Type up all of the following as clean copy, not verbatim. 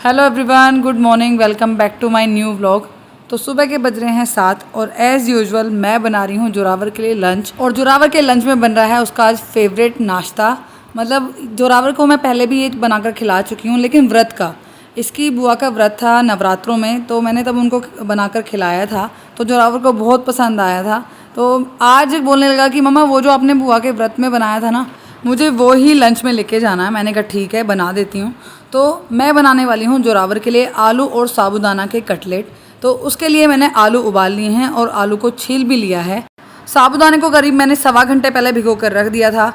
Hello everyone, good morning, welcome back to my new vlog. तो सुबह के बज रहे हैं 7 और एज़ यूजुअल मैं बना रही हूँ जोरावर के लिए लंच। और जोरावर के लंच में बन रहा है उसका आज फेवरेट नाश्ता। मतलब जोरावर को मैं पहले भी ये बनाकर खिला चुकी हूँ, लेकिन व्रत का, इसकी बुआ का व्रत था नवरात्रों में, तो मैंने तब उनको बनाकर खिलाया था, तो जोरावर को बहुत पसंद आया था। तो आज बोलने लगा कि मम्मा वो जो आपने बुआ के व्रत में बनाया था ना, मुझे वो ही लंच में लेके जाना है। मैंने कहा ठीक है, बना देती हूँ। तो मैं बनाने वाली हूँ जोरावर के लिए आलू और साबूदाना के कटलेट। तो उसके लिए मैंने आलू उबाल लिए हैं और आलू को छील भी लिया है। साबूदाने को करीब मैंने सवा घंटे पहले भिगो कर रख दिया था।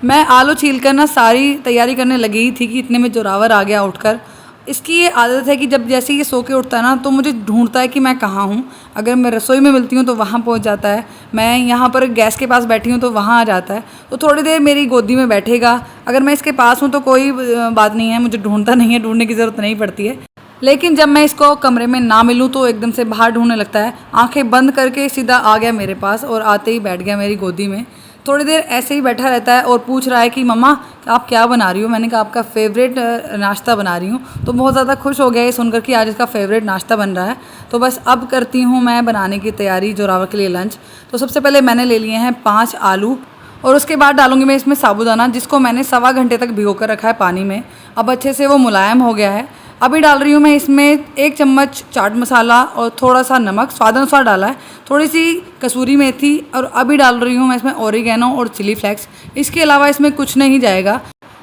मैं आलू छील कर ना सारी तैयारी करने लगी ही थी कि इतने में जोरावर आ गया उठकर। इसकी ये आदत है कि जब जैसे ये सो के उठता है ना, तो मुझे ढूंढता है कि मैं कहाँ हूँ। अगर मैं रसोई में मिलती हूँ तो वहाँ पहुँच जाता है, मैं यहाँ पर गैस के पास बैठी हूँ तो वहाँ आ जाता है। तो थोड़ी देर मेरी गोदी में बैठेगा। अगर मैं इसके पास हूँ तो कोई बात नहीं है, मुझे ढूंढता नहीं है, ढूंढने की ज़रूरत नहीं पड़ती है। लेकिन जब मैं इसको कमरे में ना मिलूँ तो एकदम से बाहर ढूंढने लगता है। आंखें बंद करके सीधा आ गया मेरे पास और आते ही बैठ गया मेरी गोदी में। थोड़ी देर ऐसे ही बैठा रहता है और पूछ रहा है कि मम्मा आप क्या बना रही हो। मैंने कहा आपका फेवरेट नाश्ता बना रही हूँ। तो बहुत ज़्यादा खुश हो गया ये सुनकर कि आज इसका फेवरेट नाश्ता बन रहा है। तो बस अब करती हूँ मैं बनाने की तैयारी जोरावर के लिए लंच। तो सबसे पहले मैंने ले लिए हैं 5 आलू और उसके बाद डालूंगी मैं इसमें साबूदाना, जिसको मैंने सवा घंटे तक भिगो कर रखा है पानी में। अब अच्छे से वो मुलायम हो गया है। अभी डाल रही हूँ मैं इसमें 1 चम्मच चाट मसाला और थोड़ा सा नमक, स्वाद अनुसार डाला है, थोड़ी सी कसूरी मेथी, और अभी डाल रही हूँ मैं इसमें ओरिगेनो और चिली फ्लेक्स। इसके अलावा इसमें कुछ नहीं जाएगा।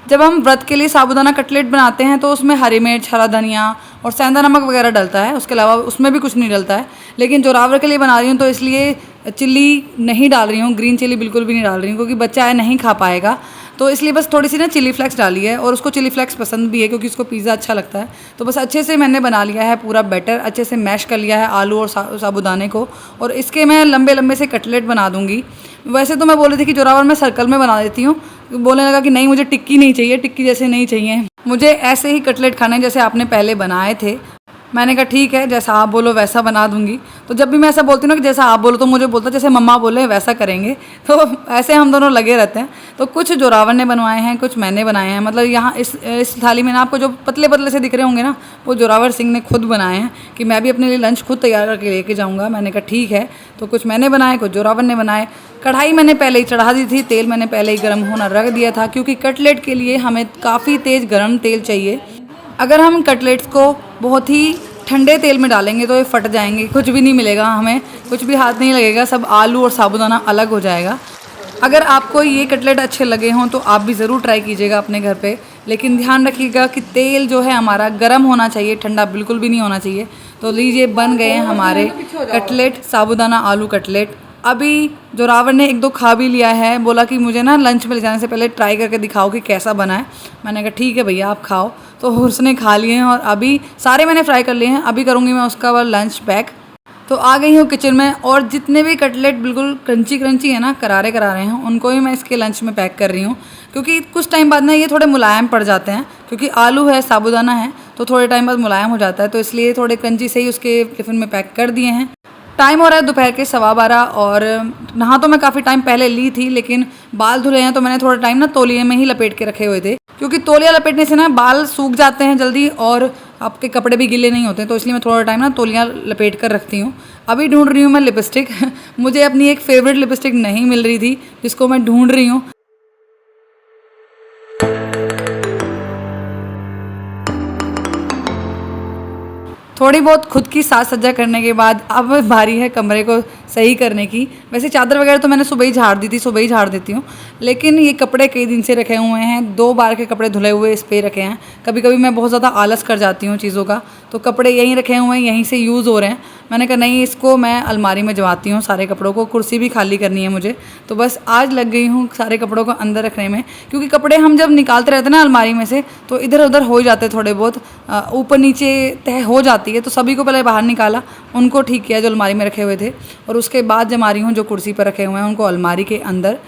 जब हम व्रत के लिए साबूदाना कटलेट बनाते हैं तो उसमें हरी मिर्च, हरा धनिया और सेंधा नमक वगैरह डलता है, उसके अलावा उसमें भी कुछ नहीं डलता है। लेकिन जोरावर के लिए बना रही हूँ तो इसलिए चिल्ली नहीं डाल रही हूँ, ग्रीन चिली बिल्कुल भी नहीं डाल रही हूँ, क्योंकि बच्चा है नहीं खा पाएगा। तो इसलिए बस थोड़ी सी ना चिली फ्लेक्स डाली है, और उसको चिली फ्लेक्स पसंद भी है क्योंकि उसको पिज़्ज़ा अच्छा लगता है। तो बस अच्छे से मैंने बना लिया है पूरा बैटर, अच्छे से मैश कर लिया है आलू और साबूदाने को, और इसके मैं लंबे लंबे से कटलेट बना दूँगी। वैसे तो मैं बोल रही थी कि जोरावर मैं सर्कल में बना देती हूँ, बोलने लगा कि नहीं मुझे टिक्की नहीं चाहिए, टिक्की जैसे नहीं चाहिए, मुझे ऐसे ही कटलेट खाने जैसे आपने पहले बनाए थे। मैंने कहा ठीक है, जैसा आप बोलो वैसा बना दूंगी। तो जब भी मैं ऐसा बोलती हूँ ना कि जैसा आप बोलो, तो मुझे बोलता जैसे मम्मा बोले वैसा करेंगे। तो ऐसे हम दोनों लगे रहते हैं। तो कुछ जोरावर ने बनवाए हैं, कुछ मैंने बनाए हैं। मतलब यहाँ इस थाली में ना आपको जो पतले पतले से दिख रहे होंगे ना, वो जोरावर सिंह ने खुद बनाए हैं कि मैं भी अपने लिए लंच खुद तैयार करके लेके जाऊँगा। मैंने कहा ठीक है। तो कुछ मैंने बनाए, कुछ जोरावर ने बनाए। कढ़ाई मैंने पहले ही चढ़ा दी थी, तेल मैंने पहले ही गर्म होना रख दिया था, क्योंकि कटलेट के लिए हमें काफ़ी तेज़ गर्म तेल चाहिए। अगर हम कटलेट्स को बहुत ही ठंडे तेल में डालेंगे तो ये फट जाएंगे, कुछ भी नहीं मिलेगा, हमें कुछ भी हाथ नहीं लगेगा, सब आलू और साबूदाना अलग हो जाएगा। अगर आपको ये कटलेट अच्छे लगे हों तो आप भी ज़रूर ट्राई कीजिएगा अपने घर पे। लेकिन ध्यान रखिएगा कि तेल जो है हमारा गर्म होना चाहिए, ठंडा बिल्कुल भी नहीं होना चाहिए। तो लीजिए बन गए हैं हमारे कटलेट, साबूदाना आलू कटलेट। अभी जोरावर ने 1-2 खा भी लिया है, बोला कि मुझे ना लंच में ले जाने से पहले ट्राई करके दिखाओ कि कैसा बना है। मैंने कहा ठीक है भैया आप खाओ। तो उसने खा लिए हैं और अभी सारे मैंने फ्राई कर लिए हैं। अभी करूँगी मैं उसका वो लंच पैक। तो आ गई हूँ किचन में, और जितने भी कटलेट बिल्कुल क्रंची क्रंची है ना, करारे करारे हैं, उनको ही मैं इसके लंच में पैक कर रही हूँ। क्योंकि कुछ टाइम बाद ना ये थोड़े मुलायम पड़ जाते हैं, क्योंकि आलू है साबूदाना है, तो थोड़े टाइम बाद मुलायम हो जाता है। तो इसलिए थोड़े क्रंची से ही उसके टिफ़िन में पैक कर दिए हैं। टाइम हो रहा है दोपहर के 12:15, और नहा तो मैं काफ़ी टाइम पहले ली थी, लेकिन बाल धुले हैं तो मैंने थोड़ा टाइम ना तौलिए में ही लपेट के रखे हुए थे, क्योंकि तौलिया लपेटने से ना बाल सूख जाते हैं जल्दी और आपके कपड़े भी गीले नहीं होते। तो इसलिए मैं थोड़ा टाइम ना तौलिया लपेट कर रखती हूँ। अभी ढूंढ रही हूँ मैं लिपस्टिक। मुझे अपनी एक फेवरेट लिपस्टिक नहीं मिल रही थी, जिसको मैं ढूंढ रही हूँ। थोड़ी बहुत खुद की साज सज्जा करने के बाद अब बारी है कमरे को सही करने की। वैसे चादर वगैरह तो मैंने सुबह ही झाड़ दी थी, सुबह ही झाड़ देती हूँ, लेकिन ये कपड़े कई दिन से रखे हुए हैं। 2 बार के कपड़े धुले हुए इस पे रखे हैं। कभी कभी मैं बहुत ज़्यादा आलस कर जाती हूँ चीज़ों का, तो कपड़े यहीं रखे हुए हैं, यहीं से यूज़ हो रहे हैं। मैंने कहा नहीं, इसको मैं अलमारी में जमाती हूँ सारे कपड़ों को। कुर्सी भी खाली करनी है मुझे, तो बस आज लग गई हूँ सारे कपड़ों को अंदर रखने में। क्योंकि कपड़े हम जब निकालते रहते हैं ना अलमारी में से, तो इधर उधर हो जाते थोड़े बहुत, ऊपर नीचे तह हो जाती है। तो सभी को पहले बाहर निकाला, उनको ठीक किया जो अलमारी में रखे हुए थे, और उसके बाद जमा रही हूँ जो कुर्सी पर रखे हुए हैं उनको अलमारी के अंदर।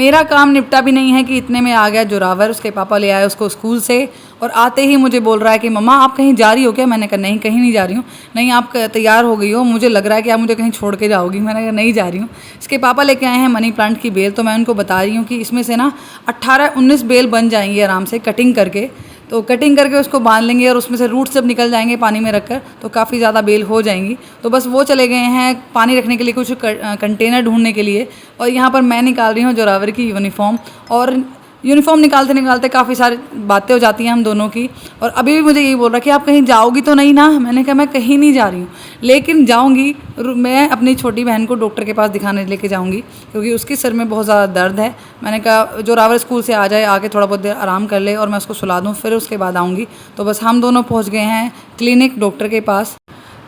मेरा काम निपटा भी नहीं है कि इतने में आ गया जोरावर। उसके पापा ले आए उसको स्कूल से और आते ही मुझे बोल रहा है कि मम्मा आप कहीं जा रही हो क्या? मैंने कहा नहीं, कहीं नहीं जा रही हूँ। नहीं, आप तैयार हो गई हो, मुझे लग रहा है कि आप मुझे कहीं छोड़ के जाओगी। मैंने कहा नहीं जा रही हूँ। इसके पापा लेके आए हैं मनी प्लांट की बेल, तो मैं उनको बता रही हूँ कि इसमें से ना 18-19 बेल बन जाएंगी आराम से कटिंग करके। तो कटिंग करके उसको बांध लेंगे और उसमें से रूट जब निकल जाएंगे पानी में रखकर तो काफ़ी ज़्यादा बेल हो जाएंगी। तो बस वो चले गए हैं पानी रखने के लिए कुछ कंटेनर ढूंढने के लिए। और यहाँ पर मैं निकाल रही हूँ जोरावर की यूनिफॉर्म। और यूनिफॉर्म निकालते निकालते काफ़ी सारी बातें हो जाती हैं हम दोनों की। और अभी भी मुझे यही बोल रहा है कि आप कहीं जाओगी तो नहीं ना? मैंने कहा मैं कहीं नहीं जा रही हूँ, लेकिन जाऊँगी। मैं अपनी छोटी बहन को डॉक्टर के पास दिखाने लेके जाऊँगी क्योंकि उसके सिर में बहुत ज़्यादा दर्द है। मैंने कहा जोरावर स्कूल से आ जाए, आके थोड़ा बहुत देर आराम कर ले और मैं उसको सुला दूँ, फिर उसके बाद आऊँगी। तो बस हम दोनों पहुँच गए हैं क्लिनिक डॉक्टर के पास।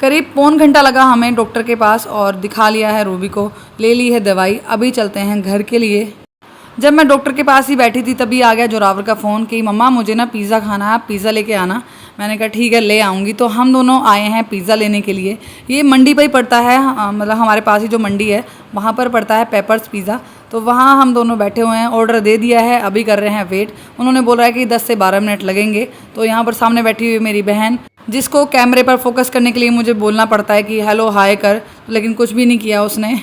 करीब पौन घंटा लगा हमें डॉक्टर के पास और दिखा लिया है रूबी को, ले ली है दवाई। अभी चलते हैं घर के लिए। जब मैं डॉक्टर के पास ही बैठी थी तभी आ गया जोरावर का फ़ोन कि मम्मा मुझे ना पिज़्ज़ा खाना है, आप पिज़्ज़ा लेके आना। मैंने कहा ठीक है ले आऊँगी। तो हम दोनों आए हैं पिज़्ज़ा लेने के लिए। ये मंडी पर ही पड़ता है, मतलब हमारे पास ही जो मंडी है वहाँ पर पड़ता है पेपर्स पिज़्ज़ा। तो वहाँ हम दोनों बैठे हुए हैं, ऑर्डर दे दिया है, अभी कर रहे हैं वेट। उन्होंने बोला है कि 10 से 12 मिनट लगेंगे। तो यहाँ पर सामने बैठी हुई मेरी बहन, जिसको कैमरे पर फोकस करने के लिए मुझे बोलना पड़ता है कि हेलो हाय कर, लेकिन कुछ भी नहीं किया उसने।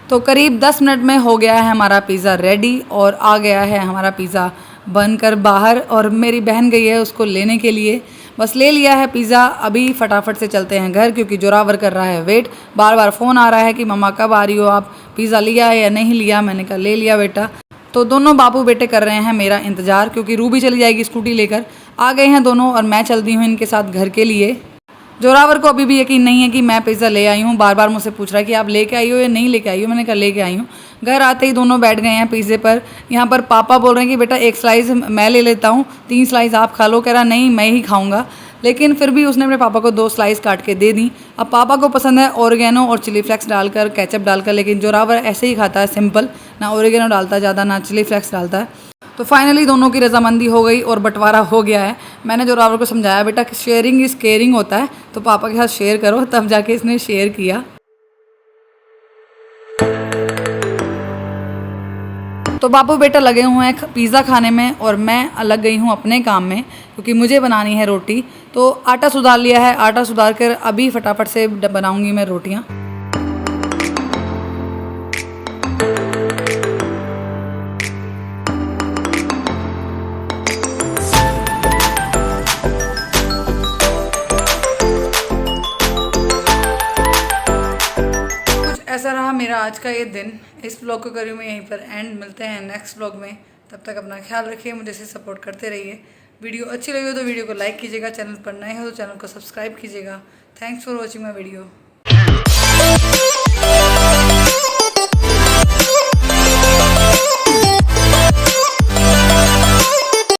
तो करीब 10 मिनट में हो गया है हमारा पिज़्ज़ा रेडी और आ गया है हमारा पिज़्ज़ा बनकर बाहर। और मेरी बहन गई है उसको लेने के लिए। बस ले लिया है पिज़्ज़ा, अभी फटाफट से चलते हैं घर क्योंकि जोरावर कर रहा है वेट। बार बार फ़ोन आ रहा है कि मम्मा कब आ रही हो आप, पिज़्ज़ा लिया है या नहीं लिया? मैंने कहा ले लिया बेटा। तो दोनों बाबू बेटे कर रहे हैं मेरा इंतज़ार क्योंकि रूबी चली जाएगी स्कूटी लेकर। आ गए हैं दोनों और मैं चलती हूँ इनके साथ घर के लिए। जोरावर को अभी भी यकीन नहीं है कि मैं पिज़्ज़ा ले आई हूँ। बार बार मुझसे पूछ रहा है कि आप लेके आई हो या नहीं लेके आई हो? मैंने कहा लेके आई हूँ। घर आते ही दोनों बैठ गए हैं पिज़्ज़े पर। यहाँ पर पापा बोल रहे हैं कि बेटा एक स्लाइस मैं ले लेता हूँ, 3 स्लाइस आप खा लो। कह रहा नहीं मैं ही खाऊंगा, लेकिन फिर भी उसने अपने पापा को 2 स्लाइस काट के दे दी। अब पापा को पसंद है ऑरिगेनो और चिली फ्लेक्स डालकर, केचप डालकर, लेकिन जोरावर ऐसे ही खाता है सिंपल, ना ऑरिगेनो डालता ज़्यादा ना चिली फ्लेक्स डालता है। तो फाइनली दोनों की रजामंदी हो गई और बंटवारा हो गया है। मैंने जोरावर को समझाया बेटा कि शेयरिंग इज़ केयरिंग होता है, तो पापा के साथ शेयर करो, तब जाके इसने शेयर किया। तो बापू बेटा लगे हुए हैं पिज़्ज़ा खाने में और मैं अलग गई हूँ अपने काम में क्योंकि मुझे बनानी है रोटी। तो आटा सुधार लिया है, आटा सुधार कर अभी फटाफट से बनाऊँगी मैं रोटियाँ। ऐसा रहा मेरा आज का ये दिन। इस ब्लॉग को करूँ मैं यहीं पर एंड। मिलते हैं नेक्स्ट ब्लॉग में, तब तक अपना ख्याल रखिए, मुझे से सपोर्ट करते रहिए। वीडियो अच्छी लगी हो तो वीडियो को लाइक कीजिएगा, चैनल पर नए हो तो चैनल को सब्सक्राइब कीजिएगा। Thanks for watching my video.